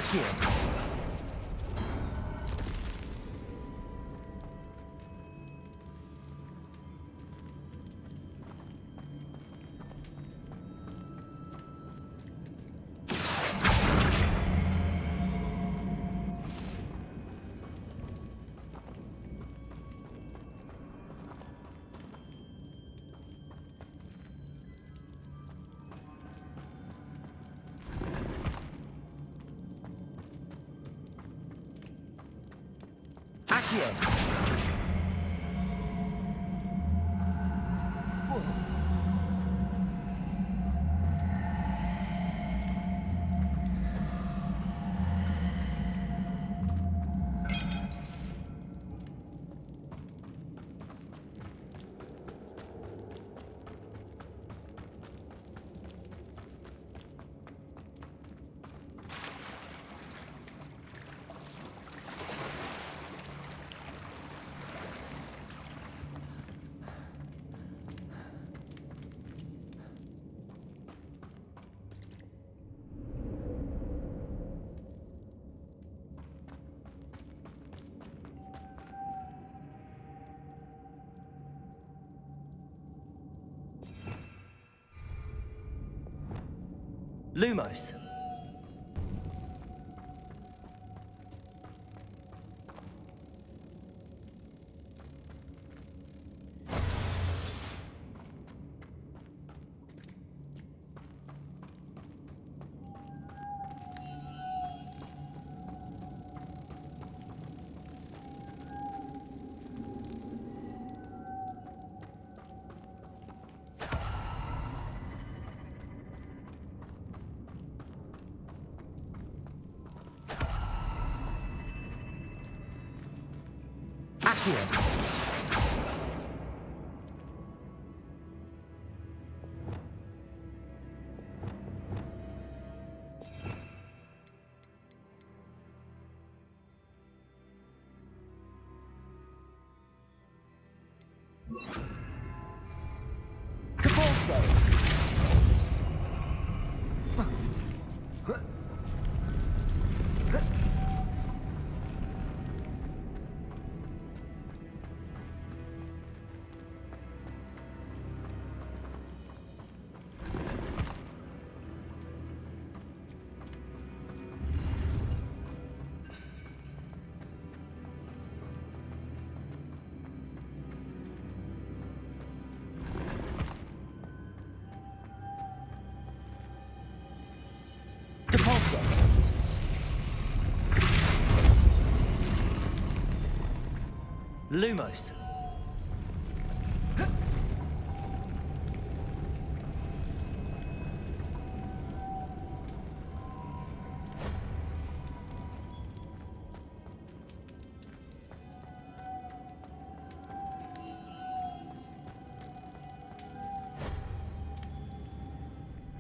Accio. Accio. Lumos. Accio. Capolso. Capolso. Lumos.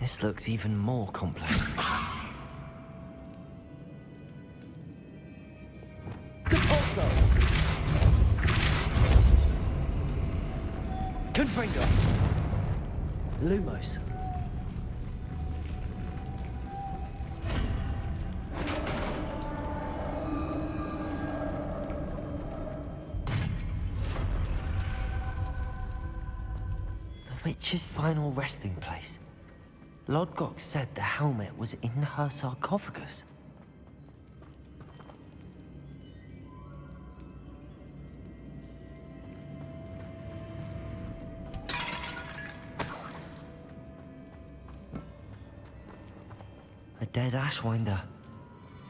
This looks even more complex. Capolso. Confringo. Lumos. The witch's final resting place. Lodgok said the helmet was in her sarcophagus. A dead Ashwinder.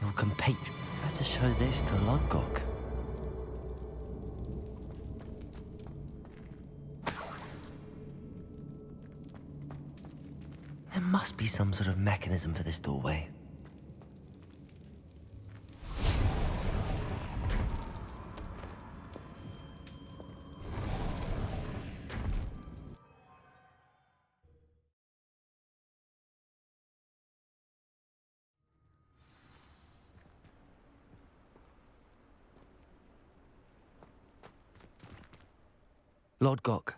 Your compatriot. Better show this to Lodgok. There must be some sort of mechanism for this doorway. Lodgok,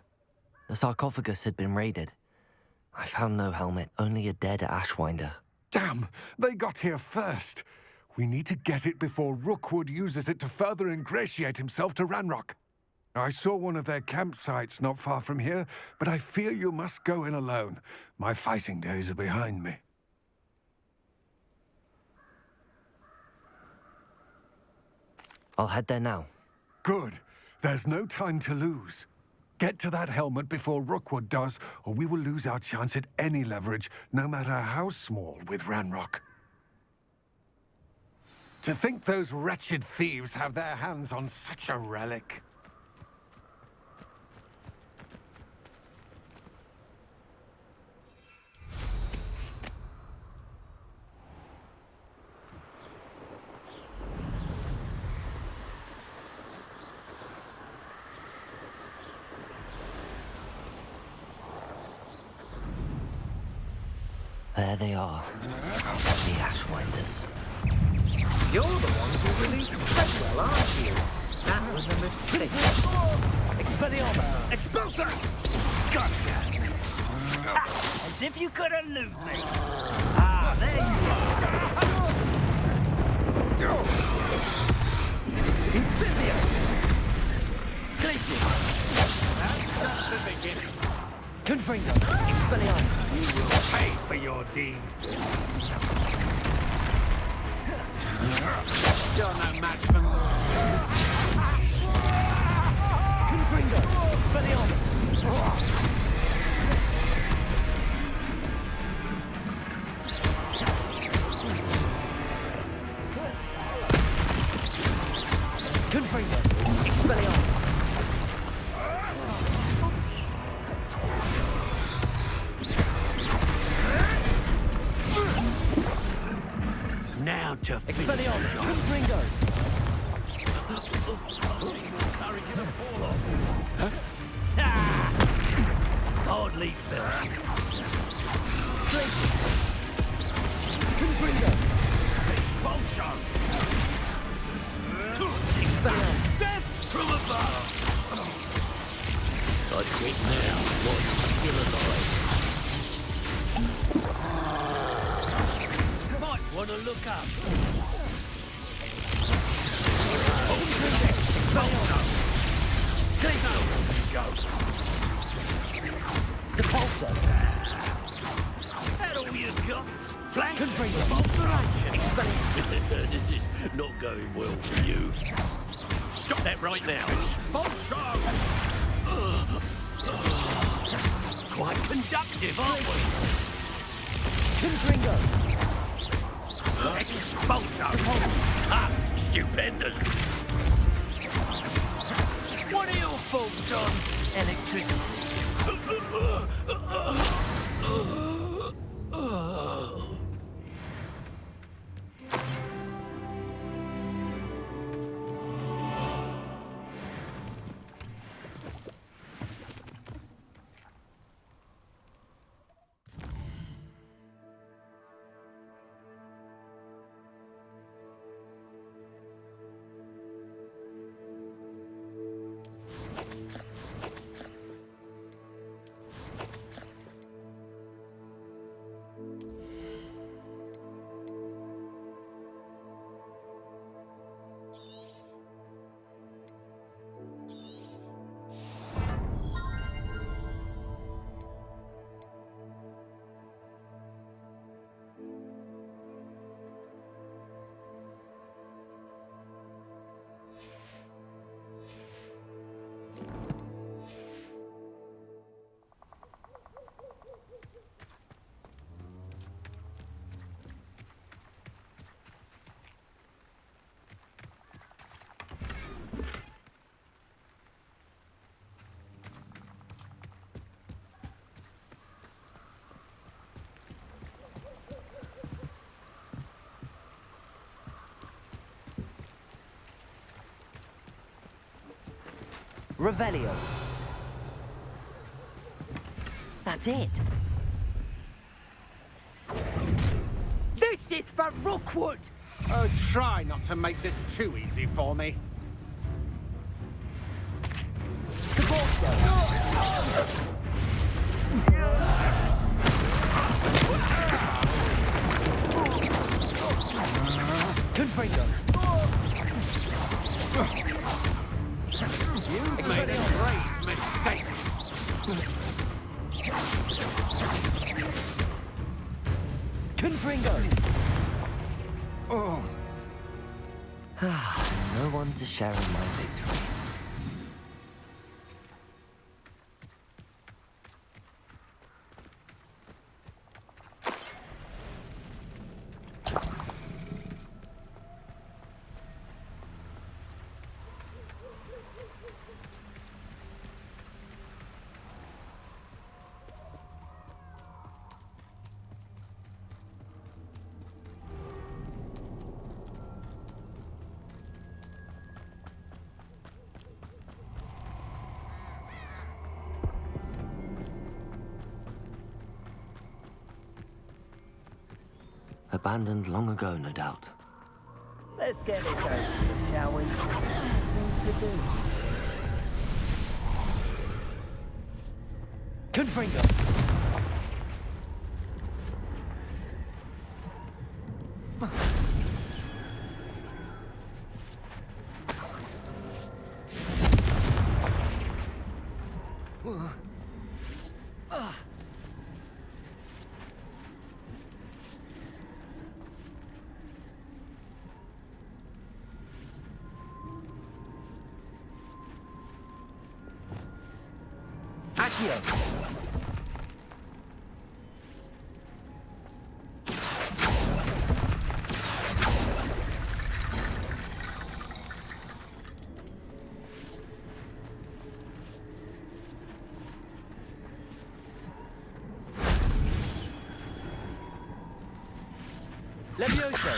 the sarcophagus had been raided. I found no helmet, only a dead Ashwinder. Damn! They got here first. We need to get it before Rookwood uses it to further ingratiate himself to Ranrock. I saw one of their campsites not far from here, but I fear you must go in alone. My fighting days are behind me. I'll head there now. Good. There's no time to lose. Get to that helmet before Rookwood does, or we will lose our chance at any leverage, no matter how small, with Ranrock. To think those wretched thieves have their hands on such a relic. There they are. The Ashwinders. You're the ones who released Treadwell, aren't you? That was a mistake. Expelliarmus! Expulsor! Gotcha! As if you could elude me! Ah, there you are! Incipio! Glacius! That's just the beginning. Confringo! Expelliarmus! You will pay for your deed. You're no match for me. Confringo! Expelliarmus! Confringo! Expelliarmus! Now to Expelliarmus! Confringo! hardly fair. Glacius! Confringo! Expulsion! Expelliarmus! Death from above! I quit now, while you're still alive. Might want to look up. Expelliarmus! Glacius! Go. Depulso! That all you've got? Flank Confringo! operation. Expelliarmus! This is not going well for you. Stop that right now. Expulsion! Quite conductive, aren't we? Confringo! Expulsion! Ah, stupendous! What are your thoughts on electricity? Revelio. That's it. This is for Rookwood! Oh, try not to make this too easy for me. Depulso! Confringo. You made a grave mistake. Confringo. Oh, No one to share in my victory. Abandoned long ago, no doubt. Let's get this over with, shall we? Things to do. Confringo. Accio. Levioso.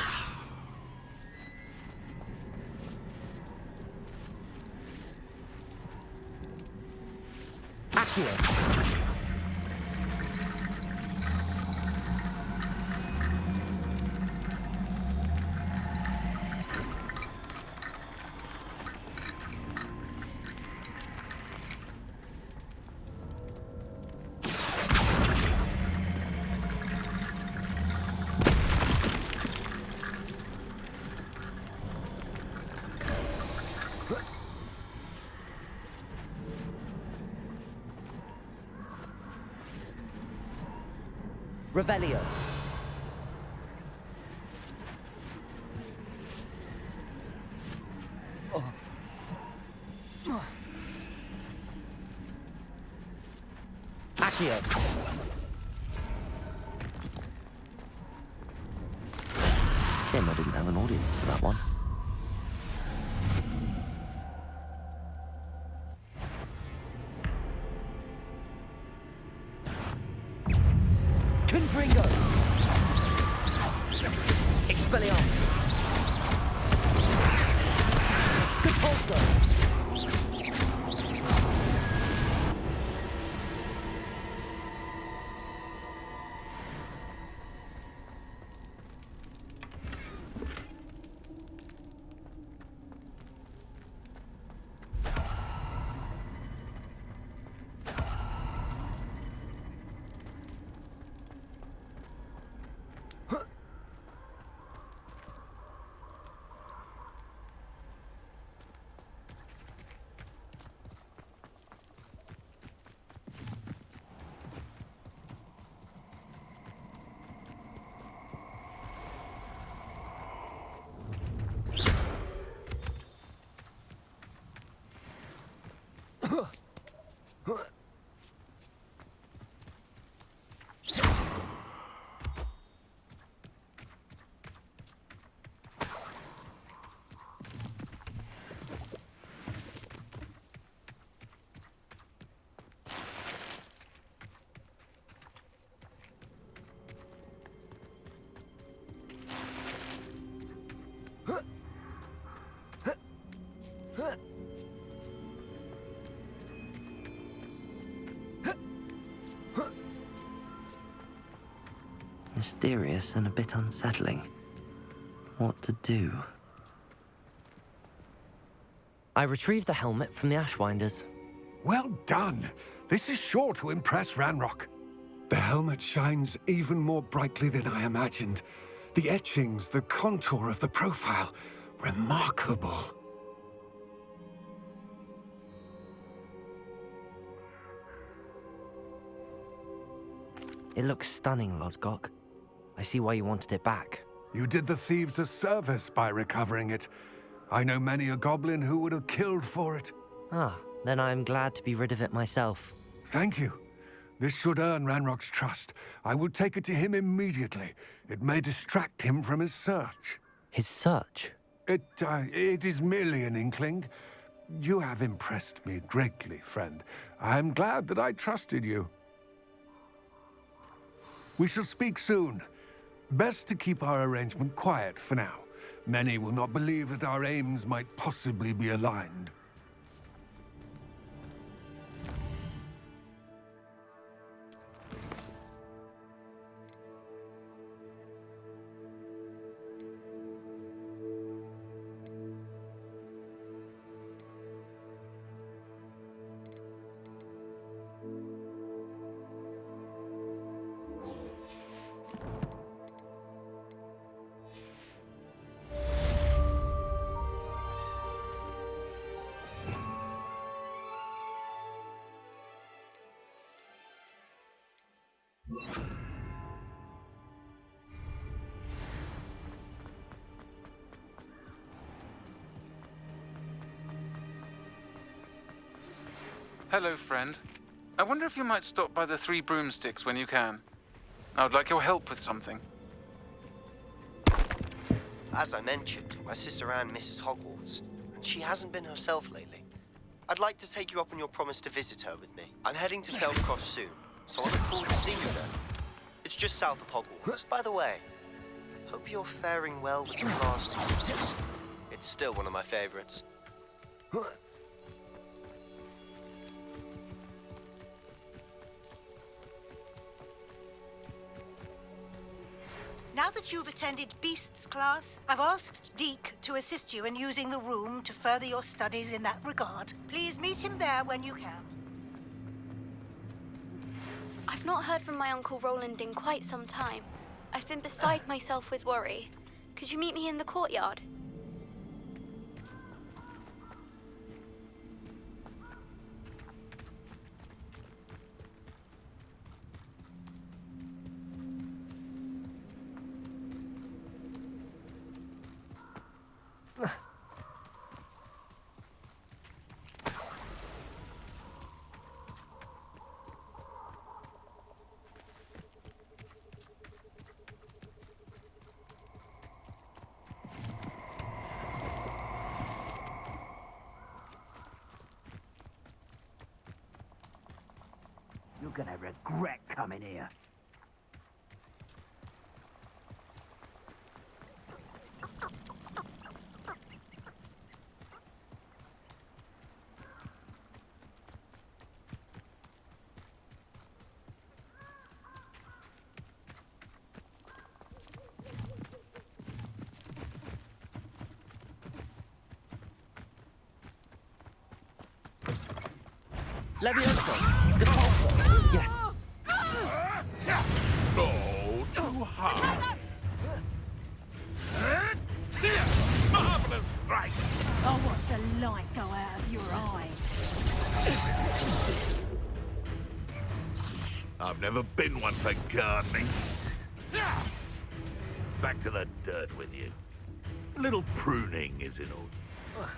Accio. Revelio. Accio. Shame I didn't have an audience for that one. Confringo! Expelliarmus! Capulso! Mysterious and a bit unsettling. What to do? I retrieved the helmet from the Ashwinders. well done. This is sure to impress Ranrock. The helmet shines even more brightly than I imagined. The etchings, the contour of the profile. Remarkable. It looks stunning, Lodgok. I see why you wanted it back. You did the thieves a service by recovering it. I know many a goblin who would have killed for it. Ah, then I am glad to be rid of it myself. Thank you. This should earn Ranrock's trust. I will take it to him immediately. It may distract him from his search. His search? It is merely an inkling. You have impressed me greatly, friend. I am glad that I trusted you. We shall speak soon. Best to keep our arrangement quiet for now. Many will not believe that our aims might possibly be aligned. Hello, friend. I wonder if you might stop by the Three Broomsticks when you can. I would like your help with something. As I mentioned, my sister Anne misses Hogwarts, and she hasn't been herself lately. I'd like to take you up on your promise to visit her with me. I'm heading to Feldcroft soon, so I look forward to seeing you there. It's just south of Hogwarts. By the way, hope you're faring well with the last uses. It's still one of my favorites. Now that you've attended Beasts class, I've asked Deke to assist you in using the room to further your studies in that regard. Please meet him there when you can. I've not heard from my Uncle Roland in quite some time. I've been beside myself with worry. Could you meet me in the courtyard? You're gonna regret coming here. Levioso! Depulso! Yes! Oh, too hard. Marvelous strike! I'll watch the light go out of your eye. I've never been one for gardening. Back to the dirt with you. A little pruning is in order.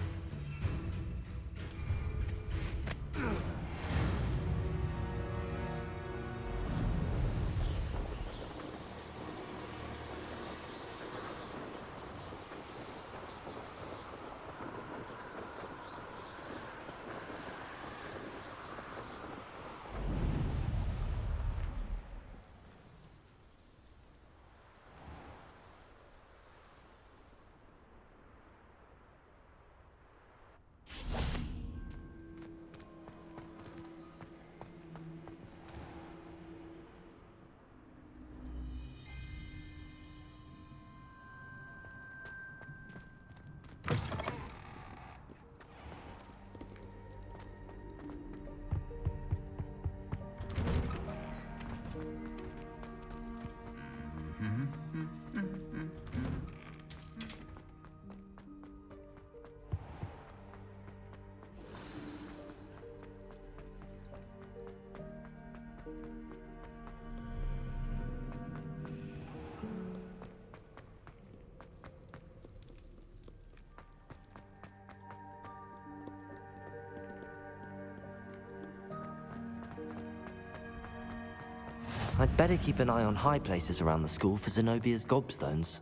I'd better keep an eye on high places around the school for Zenobia's gobstones.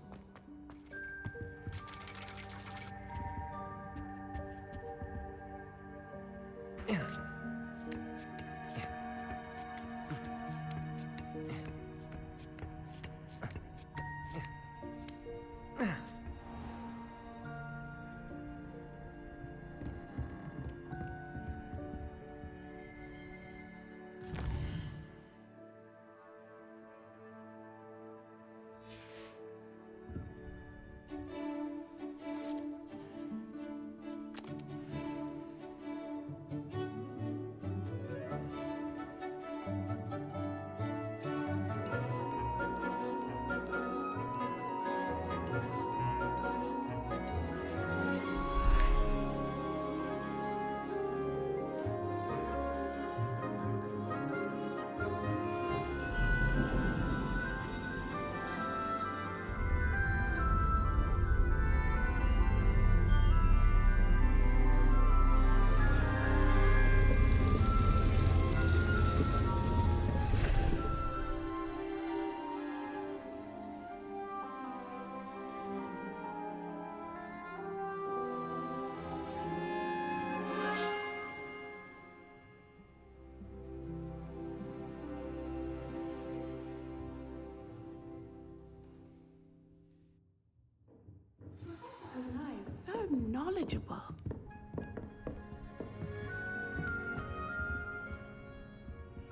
So knowledgeable.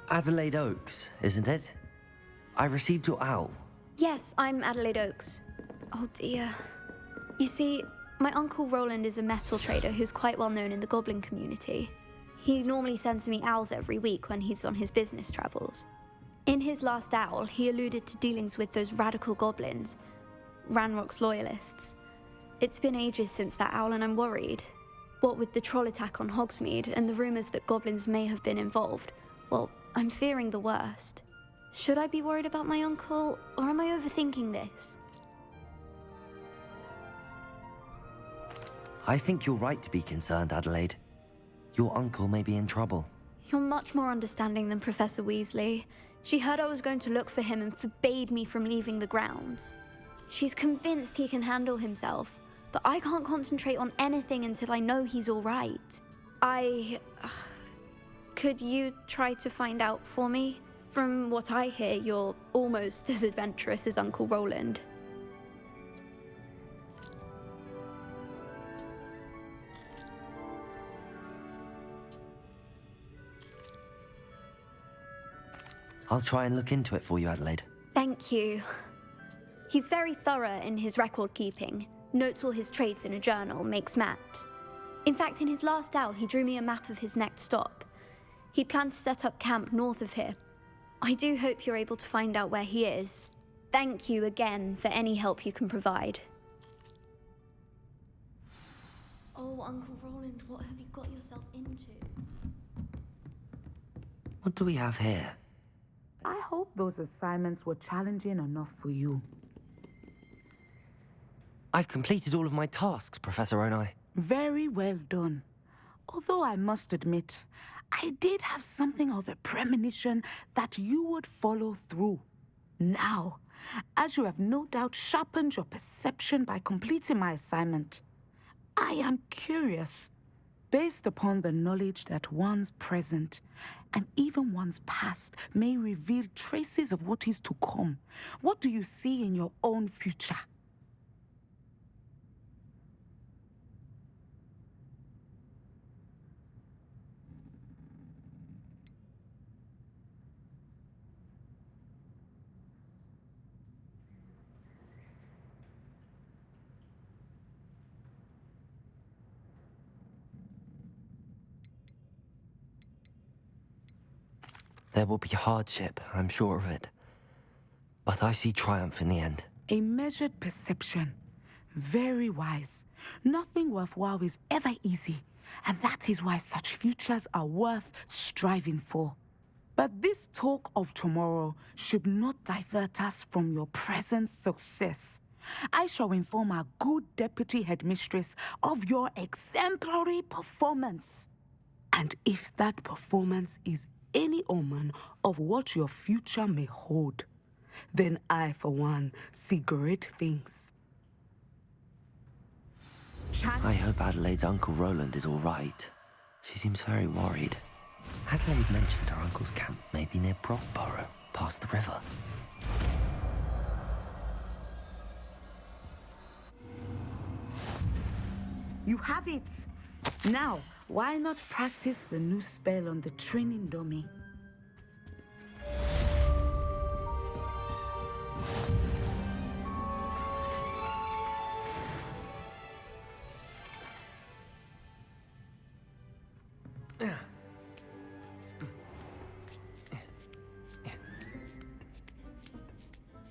Adelaide Oaks, isn't it? I received your owl. Yes, I'm Adelaide Oaks. Oh dear. You see, my Uncle Roland is a metal trader who's quite well known in the goblin community. He normally sends me owls every week when he's on his business travels. In his last owl, he alluded to dealings with those radical goblins, Ranrock's loyalists. It's been ages since that owl and I'm worried. What with the troll attack on Hogsmeade and the rumours that goblins may have been involved, well, I'm fearing the worst. Should I be worried about my uncle, or am I overthinking this? I think you're right to be concerned, Adelaide. Your uncle may be in trouble. You're much more understanding than Professor Weasley. She heard I was going to look for him and forbade me from leaving the grounds. She's convinced he can handle himself, but I can't concentrate on anything until I know he's all right. Could you try to find out for me? From what I hear, you're almost as adventurous as Uncle Roland. I'll try and look into it for you, Adelaide. Thank you. He's very thorough in his record keeping, notes all his trades in a journal, makes maps. In fact, in his last owl, he drew me a map of his next stop. He'd planned to set up camp north of here. I do hope you're able to find out where he is. Thank you again for any help you can provide. Oh, Uncle Roland, what have you got yourself into? What do we have here? I hope those assignments were challenging enough for you. I've completed all of my tasks, Professor Onai. Very well done. Although I must admit, I did have something of a premonition that you would follow through. Now, as you have no doubt sharpened your perception by completing my assignment, I am curious, based upon the knowledge that one's present and even one's past may reveal traces of what is to come. What do you see in your own future? There will be hardship, I'm sure of it. But I see triumph in the end. A measured perception. Very wise. Nothing worthwhile is ever easy, and that is why such futures are worth striving for. But this talk of tomorrow should not divert us from your present success. I shall inform our good deputy headmistress of your exemplary performance. And if that performance is any omen of what your future may hold, then I, for one, see great things. I hope Adelaide's Uncle Roland is all right. She seems very worried. Adelaide mentioned her uncle's camp may be near Brockborough, past the river. You have it! Now, why not practice the new spell on the training dummy?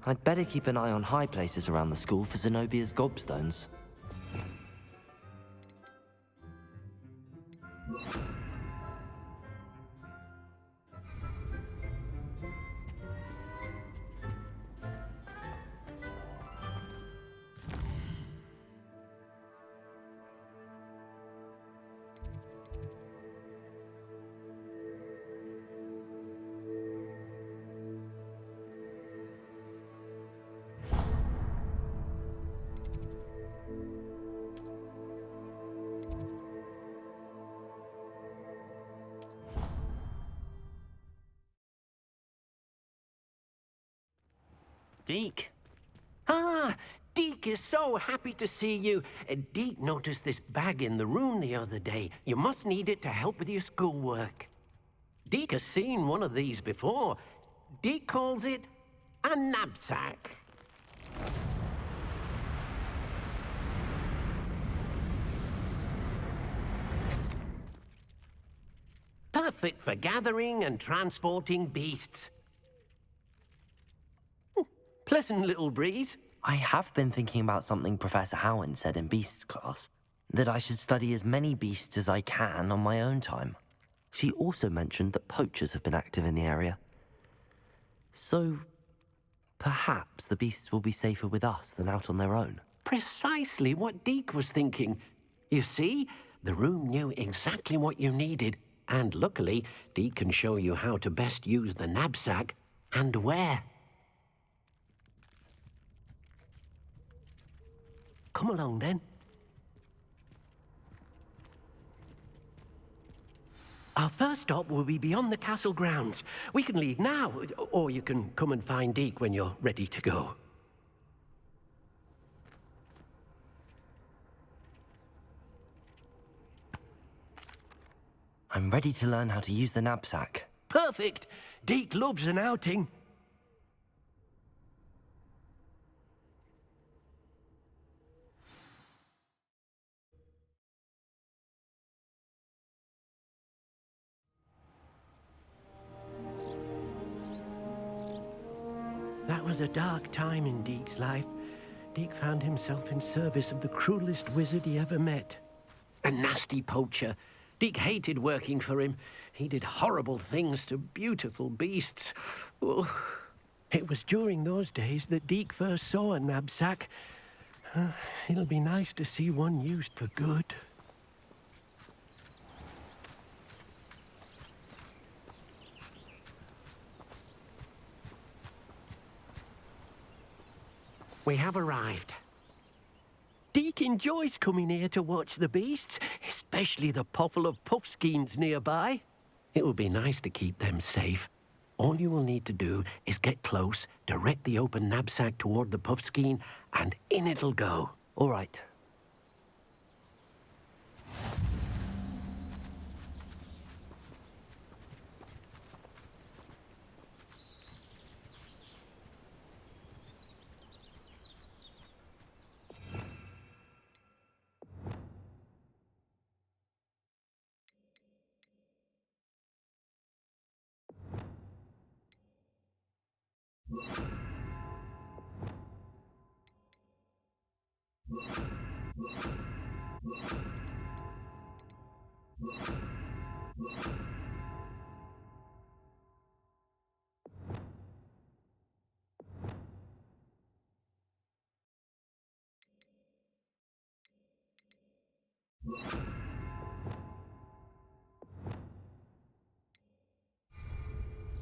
I'd better keep an eye on high places around the school for Zenobia's gobstones. Deke! Ah, Deke is so happy to see you. Deke noticed this bag in the room the other day. You must need it to help with your schoolwork. Deke has seen one of these before. Deke calls it a knapsack. Perfect for gathering and transporting beasts. Pleasant little breeze. I have been thinking about something Professor Howard said in Beasts class, that I should study as many beasts as I can on my own time. She also mentioned that poachers have been active in the area. So, perhaps the beasts will be safer with us than out on their own. Precisely what Deke was thinking. You see, the room knew exactly what you needed, and luckily, Deke can show you how to best use the knapsack and where. Come along, then. Our first stop will be beyond the castle grounds. We can leave now, or you can come and find Deke when you're ready to go. I'm ready to learn how to use the knapsack. Perfect! Deke loves an outing. That was a dark time in Deke's life. Deke found himself in service of the cruelest wizard he ever met. A nasty poacher. Deke hated working for him. He did horrible things to beautiful beasts. Oh. It was during those days that Deke first saw a knapsack. It'll be nice to see one used for good. We have arrived. Deke enjoys coming here to watch the beasts, especially the potful of puffskeins nearby. It will be nice to keep them safe. All you will need to do is get close, direct the open knapsack toward the puffskein, and in it'll go. All right.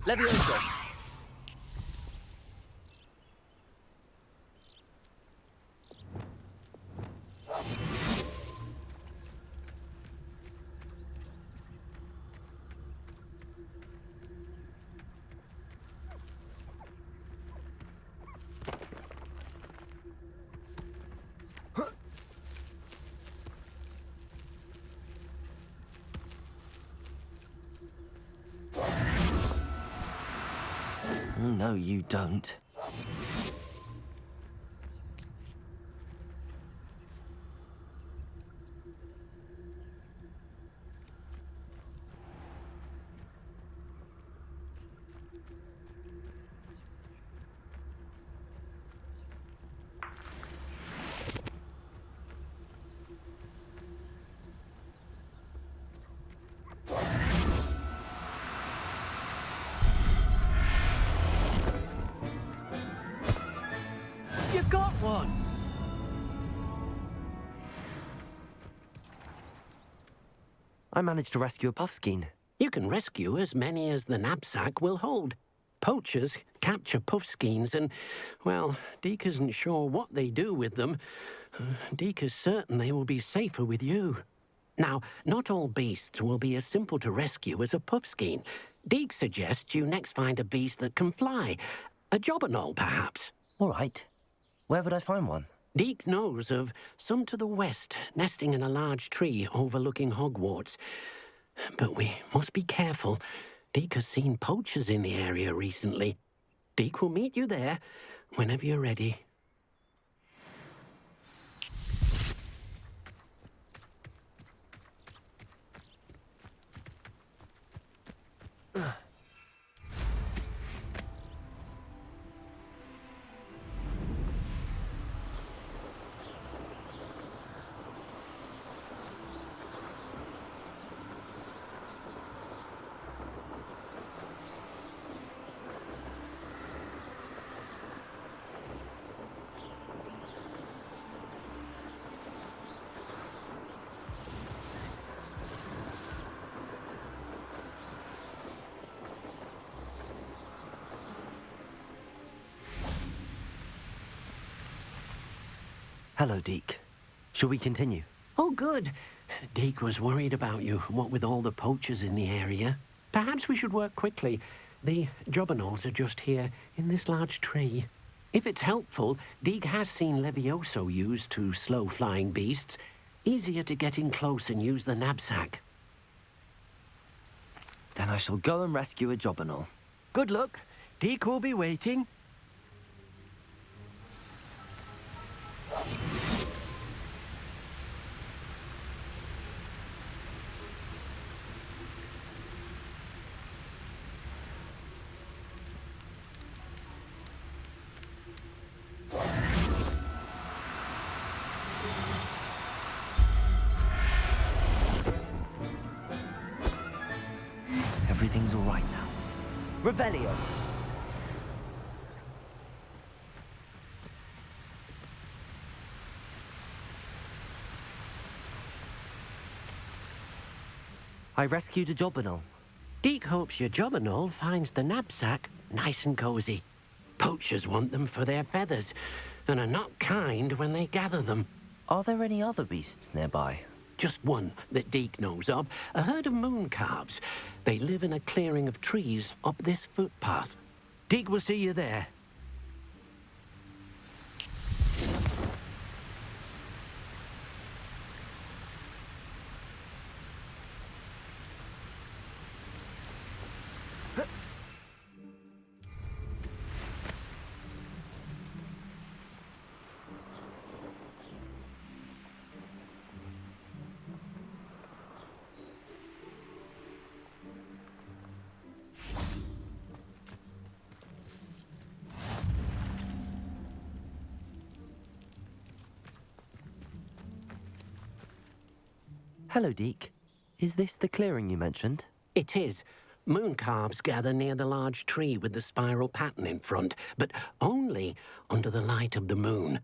Levioso! No, you don't. You got one! I managed to rescue a puffskein. You can rescue as many as the knapsack will hold. Poachers capture puffskeins and, well, Deke isn't sure what they do with them. Deke is certain they will be safer with you. Now, not all beasts will be as simple to rescue as a puffskein. Deke suggests you next find a beast that can fly. A jobberknoll, perhaps. All right. Where would I find one? Deke knows of some to the west, nesting in a large tree overlooking Hogwarts. But we must be careful. Deke has seen poachers in the area recently. Deke will meet you there whenever you're ready. Hello, Deke. Shall we continue? Oh, good. Deke was worried about you, what with all the poachers in the area. Perhaps we should work quickly. The jobberknolls are just here, in this large tree. If it's helpful, Deke has seen Levioso used to slow flying beasts. Easier to get in close and use the knapsack. Then I shall go and rescue a jobberknoll. Good luck. Deke will be waiting. Everything's all right now. Revelio! I rescued a jobberknoll. Deke hopes your jobberknoll finds the knapsack nice and cozy. Poachers want them for their feathers, and are not kind when they gather them. Are there any other beasts nearby? Just one that Deke knows of, a herd of moon calves. They live in a clearing of trees up this footpath. Deke will see you there. Hello, Deke. Is this the clearing you mentioned? It is. Moon calves gather near the large tree with the spiral pattern in front, but only under the light of the moon.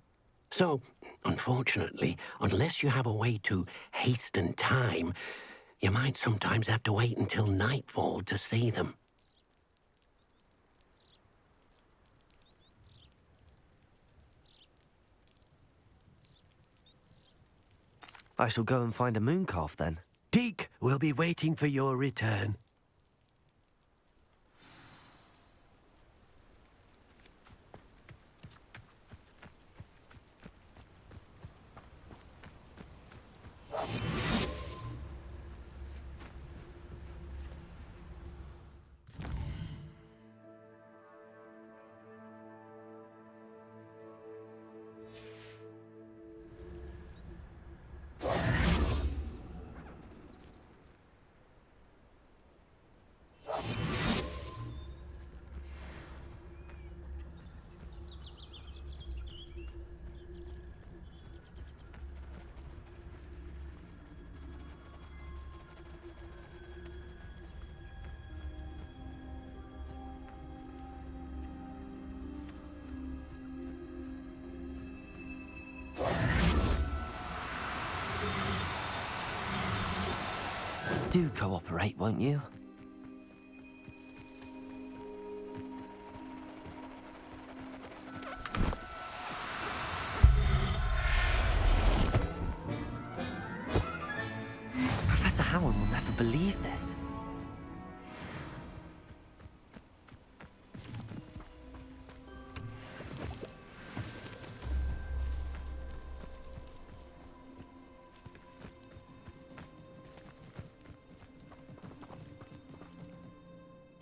So, unfortunately, unless you have a way to hasten time, you might sometimes have to wait until nightfall to see them. I shall go and find a moon calf then. Deke will be waiting for your return. Do cooperate, won't you? Professor Howard will never believe this.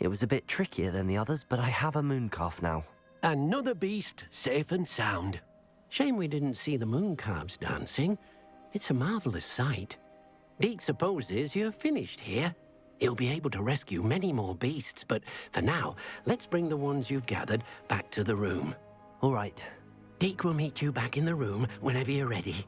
It was a bit trickier than the others, but I have a moon calf now. Another beast, safe and sound. Shame we didn't see the moon calves dancing. It's a marvelous sight. Deke supposes you're finished here. He'll be able to rescue many more beasts, but for now, let's bring the ones you've gathered back to the room. All right. Deke will meet you back in the room whenever you're ready.